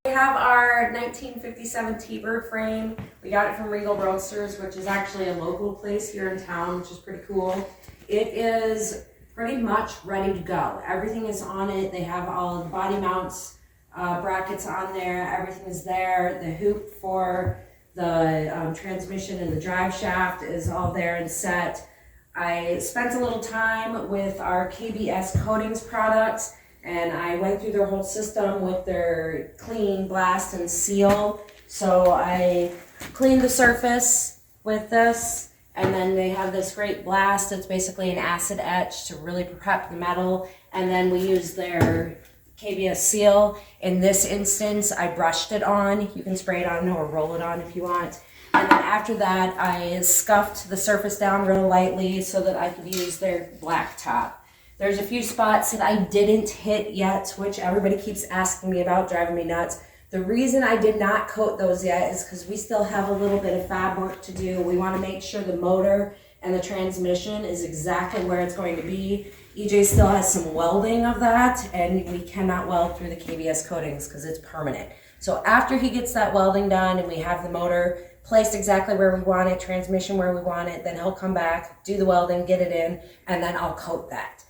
We have our 1957 T-Bird frame. We got it from Regal Roadsters, which is actually a local place here in town, which is pretty cool. It is pretty much ready to go. Everything is on it. They have all the body mounts, brackets on there. Everything is there. The hoop for the transmission and the drive shaft is all there and set. I spent a little time with our KBS Coatings products, and I went through their whole system with their clean, blast, and seal. So I cleaned the surface with this, and then they have this great blast. It's basically an acid etch to really prep the metal, and then we use their KBS seal. In this instance, I brushed it on. You can spray it on or roll it on if you want. And then after that, I scuffed the surface down real lightly so that I could use their black top. There's a few spots that I didn't hit yet, which everybody keeps asking me about, driving me nuts. The reason I did not coat those yet is because we still have a little bit of fab work to do. We want to make sure the motor and the transmission is exactly where it's going to be. EJ still has some welding of that, and we cannot weld through the KBS coatings because it's permanent. So after he gets that welding done and we have the motor placed exactly where we want it, transmission where we want it, then he'll come back, do the welding, get it in, and then I'll coat that.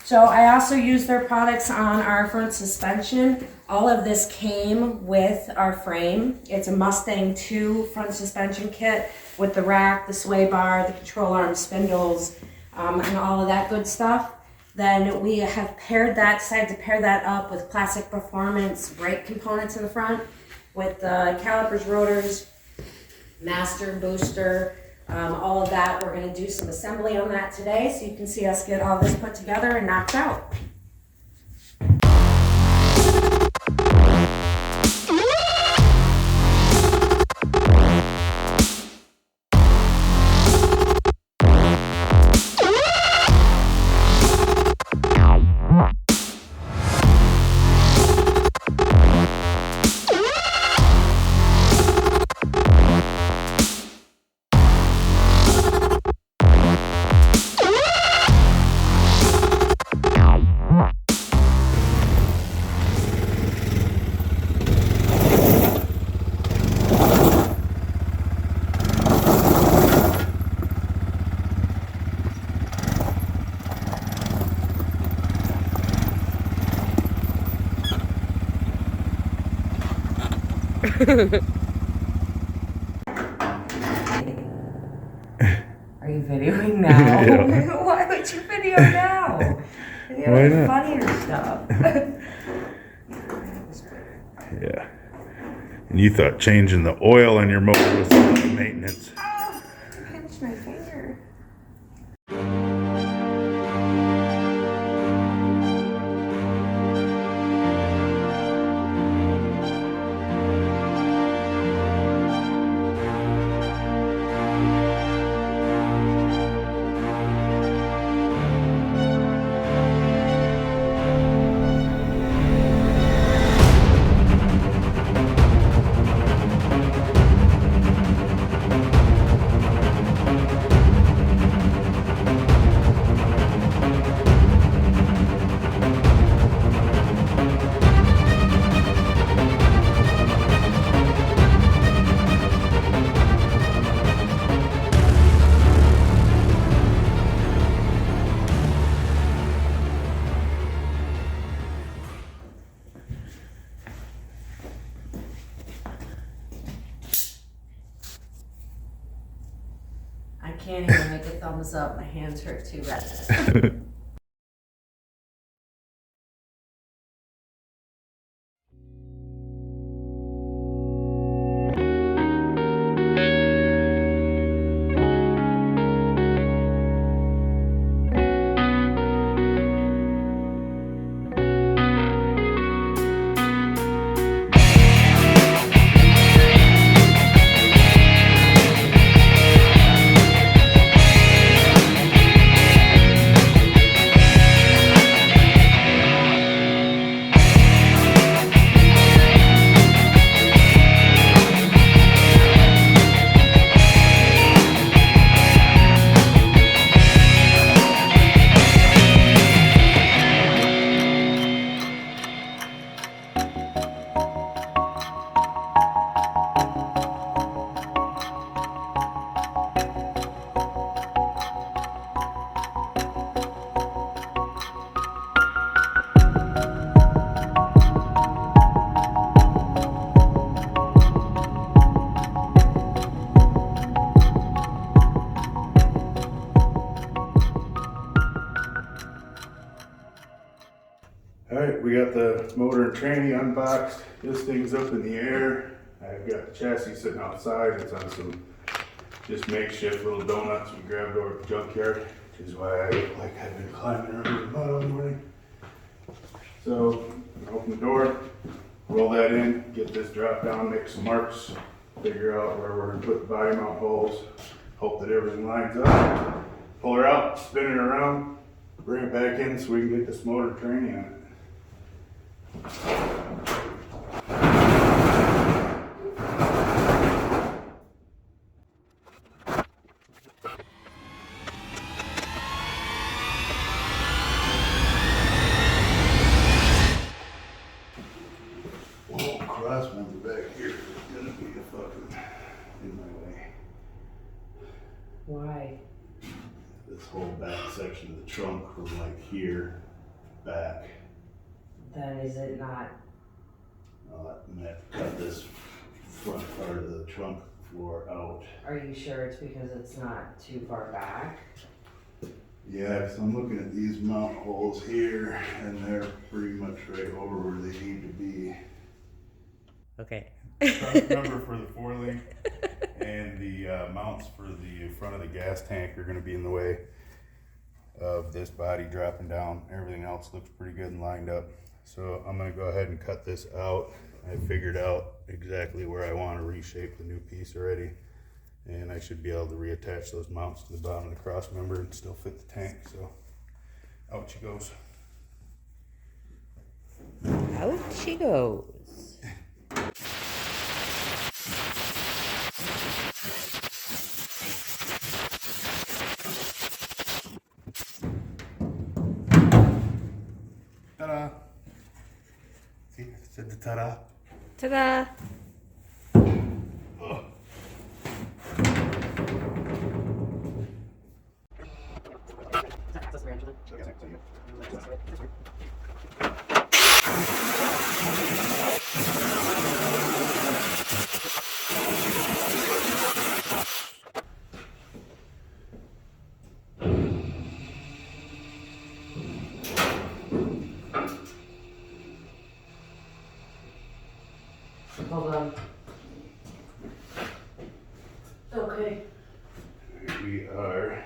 So I also use their products on our front suspension. All of this came with our frame. It's a Mustang 2 front suspension kit with the rack, the sway bar, the control arm spindles, and all of that good stuff. Then we have decided to pair that up with Classic Performance brake components in the front with calipers, rotors, master, booster, all of that. We're going to do some assembly on that today so you can see us get all this put together and knocked out. Are you videoing now? Yeah. Why would you video now? Why not? Funnier stuff. Yeah. And you thought changing the oil on your motor was maintenance. Oh, I pinched my finger. I can't even make a thumbs up. My hands hurt too bad. Alright, we got the motor and tranny unboxed. This thing's up in the air. I've got the chassis sitting outside. It's on some just makeshift little donuts we grabbed over at the junkyard, which is why I look like I've been climbing around the mud all morning. So, I'm gonna open the door, roll that in, get this drop down, make some marks, figure out where we're gonna put the body mount holes, hope that everything lines up, pull her out, spin it around, bring it back in so we can get this motor tranny on it. Whoa, cross member back here is gonna be a fucking in my way. Why? This whole back section of the trunk from like here back. Then is it not? I'm gonna have to cut this front part of the trunk floor out. Are you sure it's because it's not too far back? Yeah, because I'm looking at these mount holes here, and they're pretty much right over where they need to be. Okay. Cross member for the 4-link and the mounts for the front of the gas tank are going to be in the way of this body dropping down. Everything else looks pretty good and lined up. So I'm going to go ahead and cut this out. I figured out exactly where I want to reshape the new piece already. And I should be able to reattach those mounts to the bottom of the cross member and still fit the tank. So out she goes. Out she goes. Ta-da! See, I said the ta-da. Ta-da! Oh. Hold on. Okay. Here we are.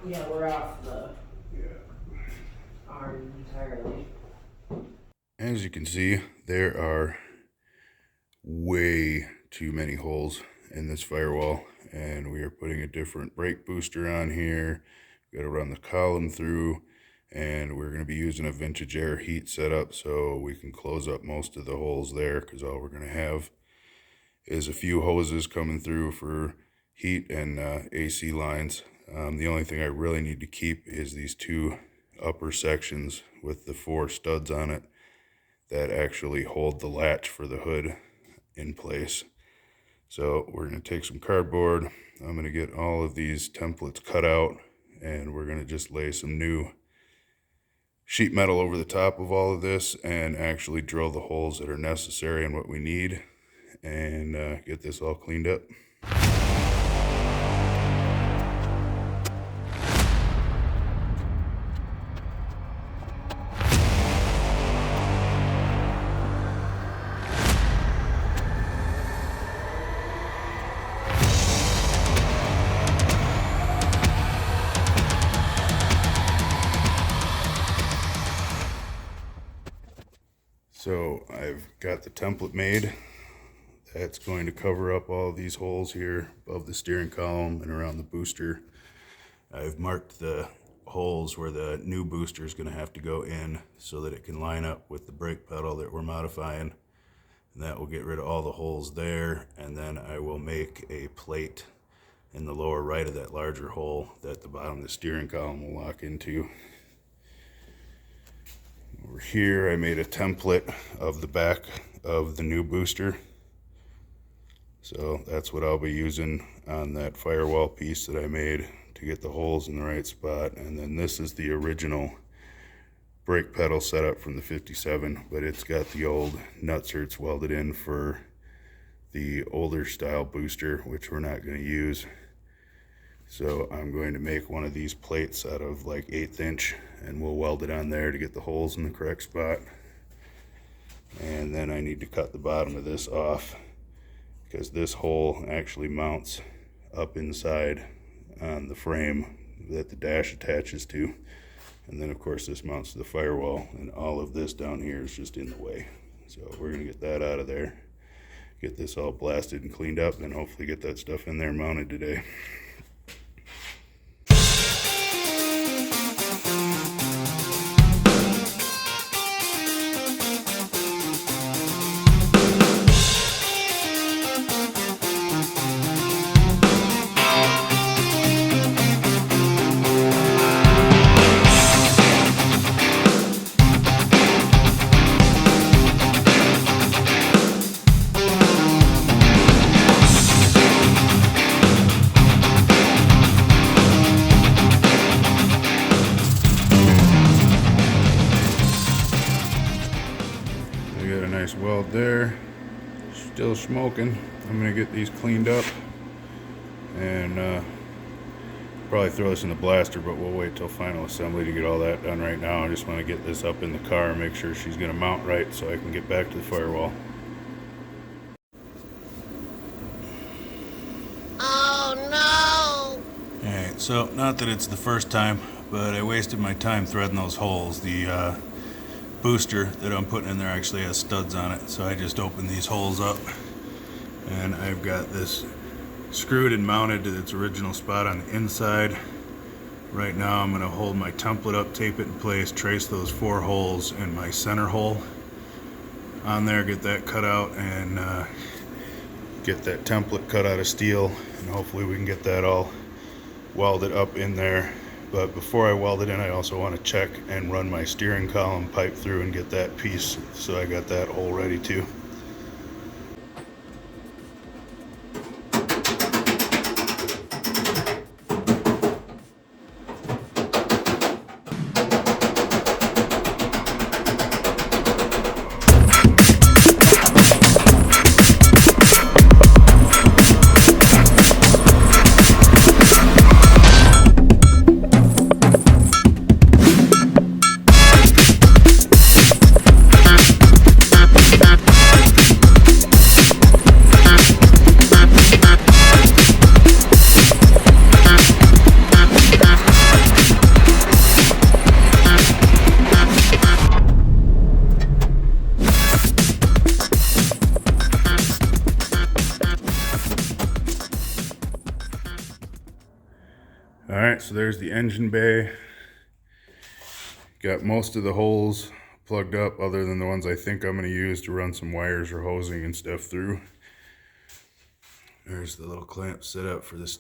Yeah, we're off the Yeah. arm entirely. As you can see, there are way too many holes in this firewall, and we are putting a different brake booster on here. Got to run the column through, and we're going to be using a vintage air heat setup so we can close up most of the holes there, because all we're going to have is a few hoses coming through for heat and AC lines. The only thing I really need to keep is these two upper sections with the 4 studs on it that actually hold the latch for the hood in place. So we're going to take some cardboard. I'm going to get all of these templates cut out, and we're going to just lay some new sheet metal over the top of all of this and actually drill the holes that are necessary and what we need, and get this all cleaned up. So I've got the template made. That's going to cover up all of these holes here above the steering column and around the booster. I've marked the holes where the new booster is going to have to go in so that it can line up with the brake pedal that we're modifying. And that will get rid of all the holes there. And then I will make a plate in the lower right of that larger hole that the bottom of the steering column will lock into. Over here, I made a template of the back of the new booster. So that's what I'll be using on that firewall piece that I made to get the holes in the right spot. And then this is the original brake pedal setup from the 57, but it's got the old nutserts welded in for the older style booster, which we're not going to use. So I'm going to make one of these plates out of like 1/8 inch, and we'll weld it on there to get the holes in the correct spot. And then I need to cut the bottom of this off because this hole actually mounts up inside on the frame that the dash attaches to. And then of course this mounts to the firewall, and all of this down here is just in the way. So we're gonna get that out of there, get this all blasted and cleaned up, and hopefully get that stuff in there mounted today. Weld there, still smoking. I'm gonna get these cleaned up and probably throw this in the blaster, but we'll wait till final assembly to get all that done. Right now I just want to get this up in the car and make sure she's gonna mount right so I can get back to the firewall. Oh no! Alright, so not that it's the first time, but I wasted my time threading those holes. The booster that I'm putting in there actually has studs on it, so I just opened these holes up and I've got this screwed and mounted to its original spot on the inside. Right now I'm going to hold my template up, tape it in place, trace those 4 holes in my center hole on there, get that cut out, and get that template cut out of steel, and hopefully we can get that all welded up in there. But before I weld it in, I also want to check and run my steering column pipe through and get that piece, so I got that hole ready too. Alright, so there's the engine bay. Got most of the holes plugged up other than the ones I think I'm going to use to run some wires or hosing and stuff through. There's the little clamp set up for the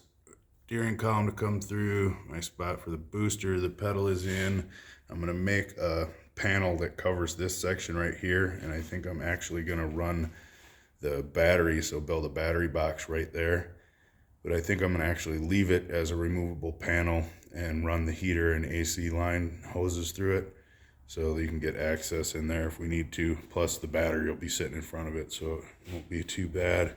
steering column to come through. My spot for the booster, the pedal is in. I'm going to make a panel that covers this section right here, and I think I'm actually going to run the battery, so build a battery box right there. But I think I'm going to actually leave it as a removable panel and run the heater and AC line hoses through it so that you can get access in there if we need to. Plus the battery will be sitting in front of it, so it won't be too bad.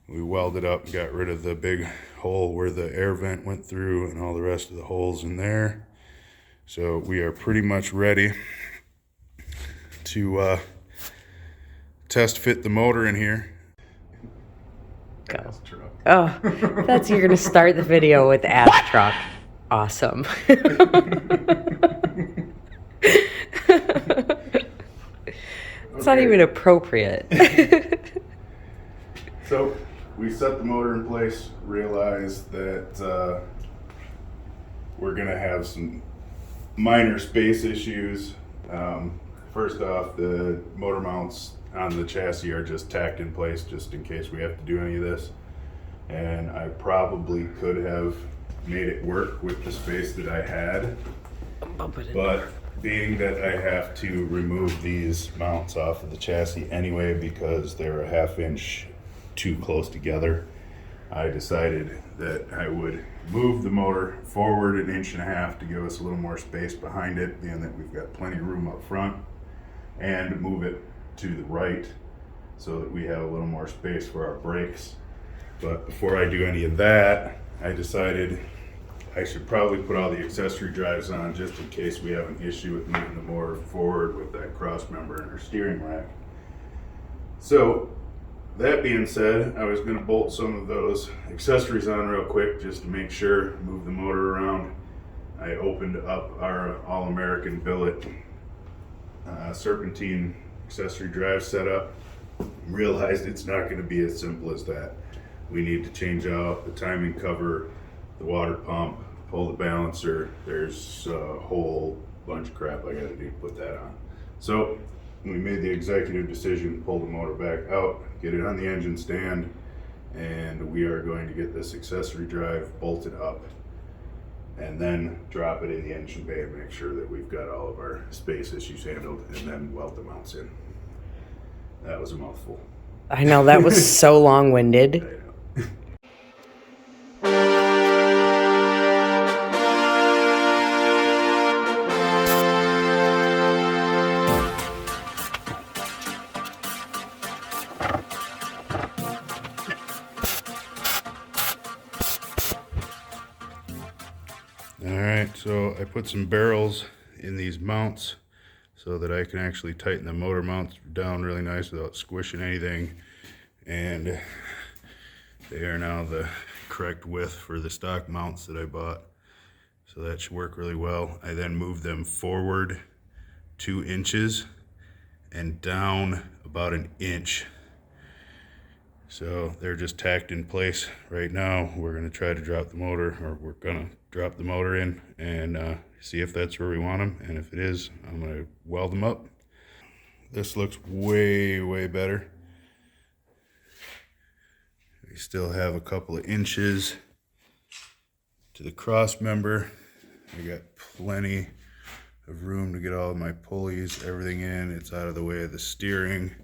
We welded up and got rid of the big hole where the air vent went through and all the rest of the holes in there. So we are pretty much ready to test fit the motor in here. Go. Oh, that's you're gonna start the video with ass truck. Awesome. It's not even appropriate. So we set the motor in place, realized that we're gonna have some minor space issues. First off, the motor mounts on the chassis are just tacked in place just in case we have to do any of this. And I probably could have made it work with the space that I had, but being that I have to remove these mounts off of the chassis anyway because they're a 1/2 inch too close together, I decided that I would move the motor forward 1.5 inches to give us a little more space behind it, being that we've got plenty of room up front, and move it to the right so that we have a little more space for our brakes. But before I do any of that, I decided I should probably put all the accessory drives on just in case we have an issue with moving the motor forward with that cross member in our steering rack. So that being said, I was going to bolt some of those accessories on real quick just to make sure, move the motor around. I opened up our All-American billet serpentine accessory drive setup, realized it's not going to be as simple as that. We need to change out the timing cover, the water pump, pull the balancer. There's a whole bunch of crap I got to do to put that on. So we made the executive decision, pull the motor back out, get it on the engine stand, and we are going to get this accessory drive bolted up and then drop it in the engine bay and make sure that we've got all of our space issues handled, and then weld the mounts in. That was a mouthful. I know, that was so long-winded. I know. Alright, so I put some barrels in these mounts so that I can actually tighten the motor mounts down really nice without squishing anything. And they are now the correct width for the stock mounts that I bought. So that should work really well. I then moved them forward 2 inches and down about 1 inch. So they're just tacked in place right now. We're going to try to drop the motor, or we're going to drop the motor in and see if that's where we want them. And if it is, I'm going to weld them up. This looks way, way better. We still have a couple of inches to the cross member. I got plenty of room to get all of my pulleys, everything in. It's out of the way of the steering.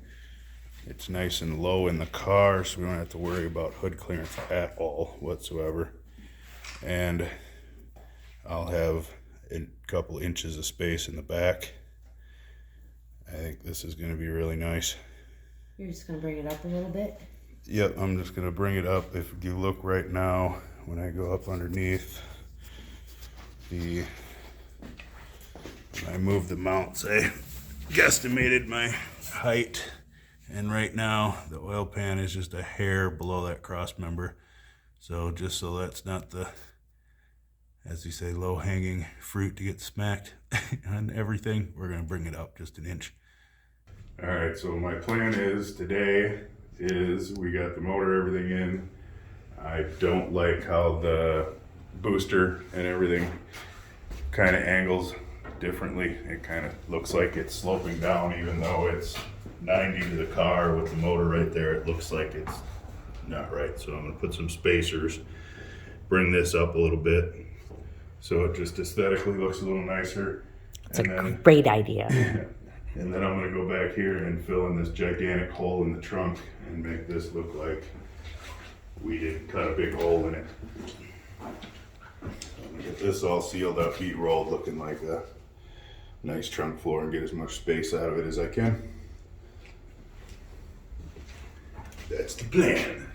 It's nice and low in the car, so we don't have to worry about hood clearance at all whatsoever. And I'll have a couple inches of space in the back. I think this is going to be really nice. You're just going to bring it up a little bit? Yep, I'm just going to bring it up. If you look right now, when I go up underneath, when I move the mounts, I guesstimated my height. And right now, the oil pan is just a hair below that cross member. So just so that's not the, as you say, low-hanging fruit to get smacked on everything, we're going to bring it up just 1 inch. All right, so my plan today is we got the motor, everything in. I don't like how the booster and everything kind of angles differently. It kind of looks like it's sloping down, even though it's 90 to the car with the motor right there. It looks like it's not right. So I'm going to put some spacers, bring this up a little bit so it just aesthetically looks a little nicer. It's a great idea. And then I'm going to go back here and fill in this gigantic hole in the trunk and make this look like we did cut a big hole in it. So I'm going to get this all sealed up, heat rolled, looking like a nice trunk floor, and get as much space out of it as I can. That's the plan.